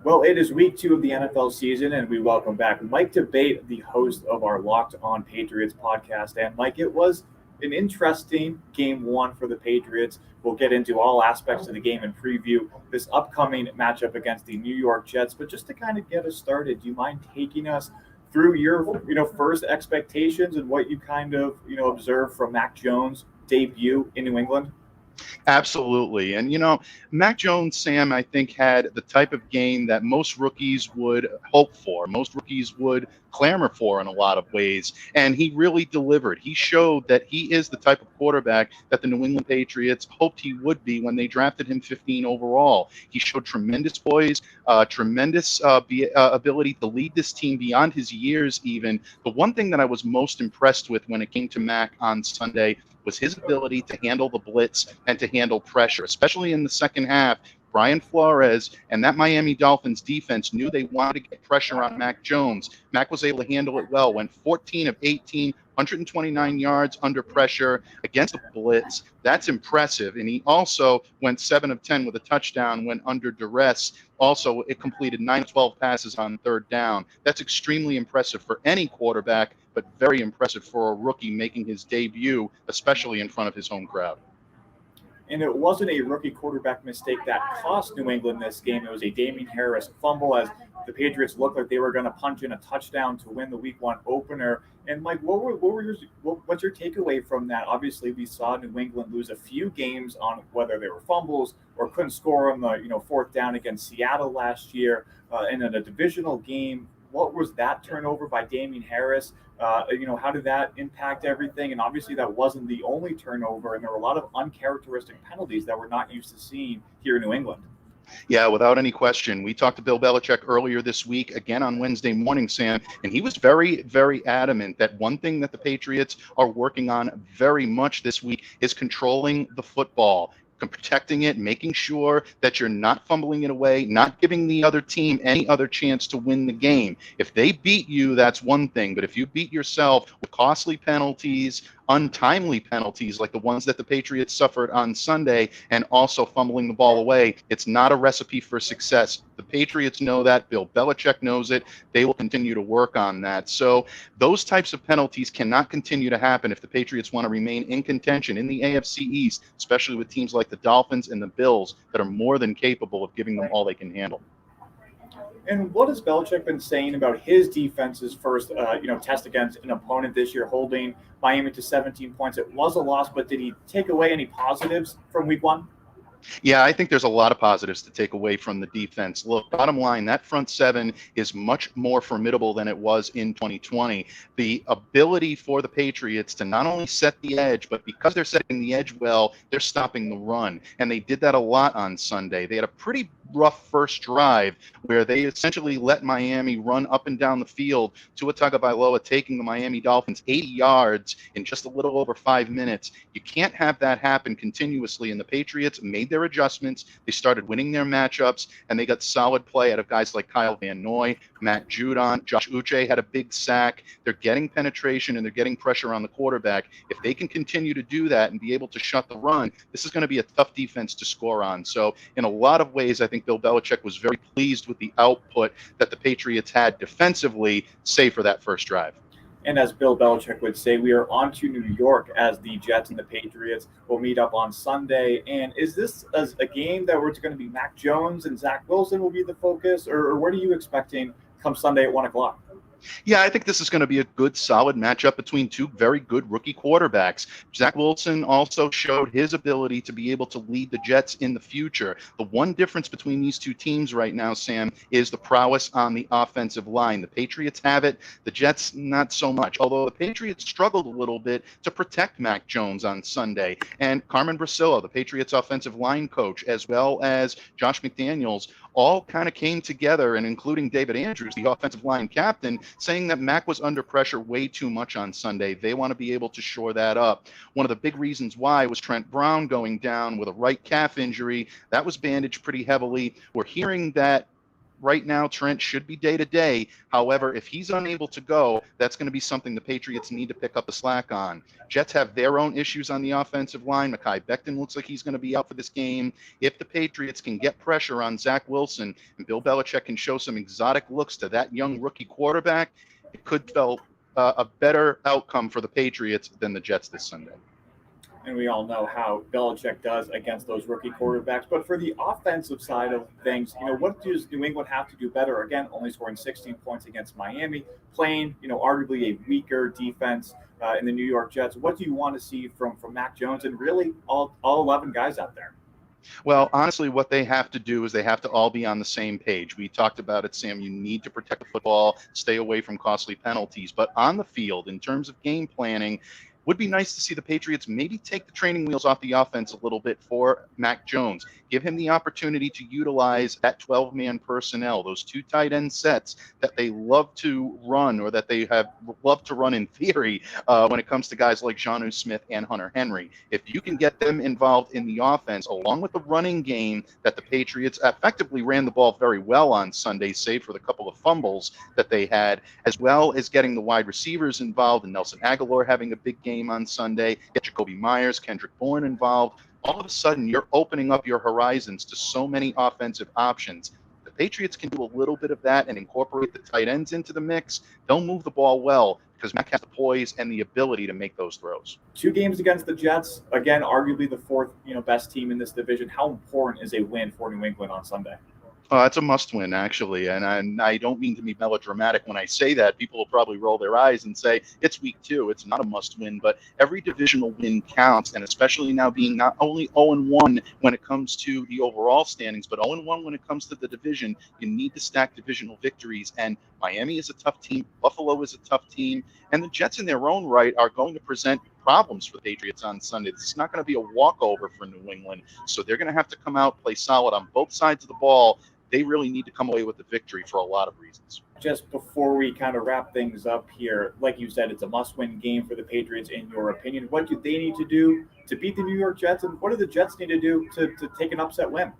Well, it is week 2 of the NFL season, and we welcome back Mike Debate, the host of our Locked On Patriots podcast. And Mike, it was an interesting game one for the Patriots. We'll get into all aspects of the game and preview this upcoming matchup against the New York Jets. But just to kind of get us started, do you mind taking us through your first expectations and what you kind of observed from Mac Jones' debut in New England? Absolutely. And, Mac Jones, Sam, I think had the type of game that most rookies would hope for, most rookies would clamor for in a lot of ways. And he really delivered. He showed that he is the type of quarterback that the New England Patriots hoped he would be when they drafted him 15 overall. He showed tremendous poise, tremendous ability to lead this team beyond his years even. The one thing that I was most impressed with when it came to Mac on Sunday was his ability to handle the blitz and to handle pressure, especially in the second half. Brian Flores and that Miami Dolphins defense knew they wanted to get pressure on Mac Jones. Mac was able to handle it well, went 14 of 18, 129 yards under pressure against the blitz. That's impressive. And he also went 7 of 10 with a touchdown when under duress. Also, it completed 9 of 12 passes on third down. That's extremely impressive for any quarterback, but very impressive for a rookie making his debut, especially in front of his home crowd. And it wasn't a rookie quarterback mistake that cost New England this game. It was a Damien Harris fumble as the Patriots looked like they were going to punch in a touchdown to win the Week 1 opener. And Mike, what's your takeaway from that? Obviously, we saw New England lose a few games on whether they were fumbles or couldn't score on the fourth down against Seattle last year, and in a divisional game. What was that turnover by Damien Harris? How did that impact everything? And obviously that wasn't the only turnover, and there were a lot of uncharacteristic penalties that we're not used to seeing here in New England. Yeah, without any question. We talked to Bill Belichick earlier this week, again on Wednesday morning, Sam, and he was very, very adamant that one thing that the Patriots are working on very much this week is controlling the football, protecting it, making sure that you're not fumbling it away, not giving the other team any other chance to win the game. If they beat you, that's one thing. But if you beat yourself with costly penalties, untimely penalties like the ones that the Patriots suffered on Sunday, and also fumbling the ball away, it's not a recipe for success. The Patriots know that. Bill Belichick knows it. They will continue to work on that. So those types of penalties cannot continue to happen if the Patriots want to remain in contention in the AFC East, especially with teams like the Dolphins and the Bills that are more than capable of giving them all they can handle. And what has Belichick been saying about his defense's first, test against an opponent this year, holding Miami to 17 points? It was a loss, but did he take away any positives from Week 1? Yeah, I think there's a lot of positives to take away from the defense. Look, bottom line, that front seven is much more formidable than it was in 2020. The ability for the Patriots to not only set the edge, but because they're setting the edge well, they're stopping the run. And they did that a lot on Sunday. They had a pretty rough first drive where they essentially let Miami run up and down the field. Tua Tagovailoa taking the Miami Dolphins 80 yards in just a little over 5 minutes. You can't have that happen continuously, and the Patriots made their adjustments. They started winning their matchups, and they got solid play out of guys like Kyle Van Noy, Matt Judon, Josh Uche had a big sack. They're getting penetration and they're getting pressure on the quarterback. If they can continue to do that and be able to shut the run, this is going to be a tough defense to score on. So in a lot of ways, I think Bill Belichick was very pleased with the output that the Patriots had defensively, save for that first drive. And as Bill Belichick would say, we are on to New York as the Jets and the Patriots will meet up on Sunday. And is this a game that we're going to be Mac Jones and Zach Wilson will be the focus, or what are you expecting come Sunday at 1 o'clock? Yeah, I think this is going to be a good, solid matchup between two very good rookie quarterbacks. Zach Wilson also showed his ability to be able to lead the Jets in the future. The one difference between these two teams right now, Sam, is the prowess on the offensive line. The Patriots have it, the Jets not so much, although the Patriots struggled a little bit to protect Mac Jones on Sunday. And Carmen Brasillo, the Patriots offensive line coach, as well as Josh McDaniels, all kind of came together, and including David Andrews, the offensive line captain, saying that Mac was under pressure way too much on Sunday. They want to be able to shore that up. One of the big reasons why was Trent Brown going down with a right calf injury. That was bandaged pretty heavily. We're hearing that right now, Trent should be day to day. However, if he's unable to go, that's going to be something the Patriots need to pick up the slack on. Jets have their own issues on the offensive line. Mekhi Becton looks like he's going to be out for this game. If the Patriots can get pressure on Zach Wilson and Bill Belichick can show some exotic looks to that young rookie quarterback, it could spell a better outcome for the Patriots than the Jets this Sunday. And we all know how Belichick does against those rookie quarterbacks. But for the offensive side of things, what does New England have to do better? Again, only scoring 16 points against Miami, playing, arguably a weaker defense in the New York Jets. What do you want to see from Mac Jones and really all 11 guys out there? Well, honestly, what they have to do is they have to all be on the same page. We talked about it, Sam. You need to protect the football, stay away from costly penalties. But on the field, in terms of game planning, would be nice to see the Patriots maybe take the training wheels off the offense a little bit for Mac Jones. Give him the opportunity to utilize that 12-man personnel, those two tight end sets that they love to run, or that they have loved to run in theory when it comes to guys like Jonnu Smith and Hunter Henry. If you can get them involved in the offense, along with the running game that the Patriots effectively ran the ball very well on Sunday, save for the couple of fumbles that they had, as well as getting the wide receivers involved and Nelson Aguilar having a big game on Sunday, get Jacoby Myers, Kendrick Bourne involved, all of a sudden you're opening up your horizons to so many offensive options. The Patriots can do a little bit of that and incorporate the tight ends into the mix. They'll move the ball well because Mac has the poise and the ability to make those throws. 2 games against the Jets, again, arguably the 4th, best team in this division. How important is a win for New England on Sunday? It's a must-win, actually, and I don't mean to be melodramatic when I say that. People will probably roll their eyes and say, it's week 2, it's not a must-win, but every divisional win counts, and especially now being not only 0-1 when it comes to the overall standings, but 0-1 when it comes to the division. You need to stack divisional victories, and Miami is a tough team, Buffalo is a tough team, and the Jets in their own right are going to present problems for the Patriots on Sunday. This is not going to be a walkover for New England, so they're going to have to come out, play solid on both sides of the ball. They really need to come away with the victory for a lot of reasons. Just before we kind of wrap things up here, like you said, it's a must-win game for the Patriots, in your opinion. What do they need to do to beat the New York Jets, and what do the Jets need to do to take an upset win?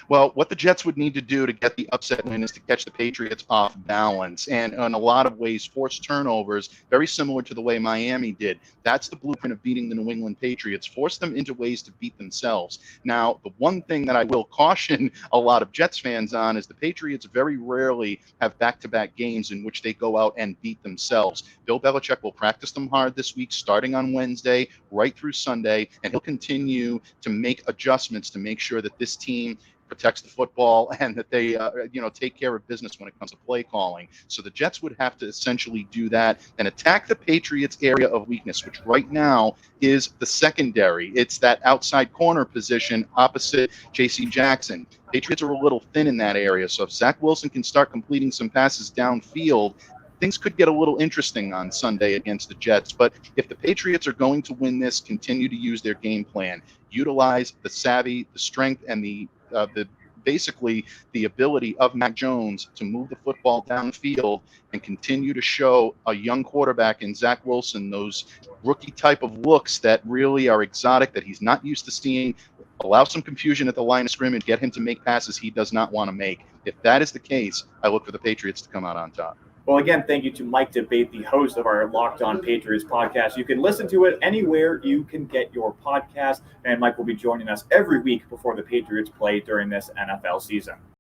Well, what the Jets would need to do to get the upset win is to catch the Patriots off balance and in a lot of ways force turnovers, very similar to the way Miami did. That's the blueprint of beating the New England Patriots, force them into ways to beat themselves. Now, the one thing that I will caution a lot of Jets fans on is the Patriots very rarely have back-to-back games in which they go out and beat themselves. Bill Belichick will practice them hard this week, starting on Wednesday, right through Sunday, and he'll continue to make adjustments to make sure that this team protects the football and that they, take care of business when it comes to play calling. So the Jets would have to essentially do that and attack the Patriots' area of weakness, which right now is the secondary. It's that outside corner position opposite J.C. Jackson. Patriots are a little thin in that area. So if Zach Wilson can start completing some passes downfield, things could get a little interesting on Sunday against the Jets. But if the Patriots are going to win this, continue to use their game plan, utilize the savvy, the strength, and basically the ability of Mac Jones to move the football downfield and continue to show a young quarterback in Zach Wilson those rookie type of looks that really are exotic, that he's not used to seeing. Allow some confusion at the line of scrimmage, get him to make passes he does not want to make. If that is the case, I look for the Patriots to come out on top. Well, again, thank you to Mike Debate, the host of our Locked On Patriots podcast. You can listen to it anywhere you can get your podcast, and Mike will be joining us every week before the Patriots play during this NFL season.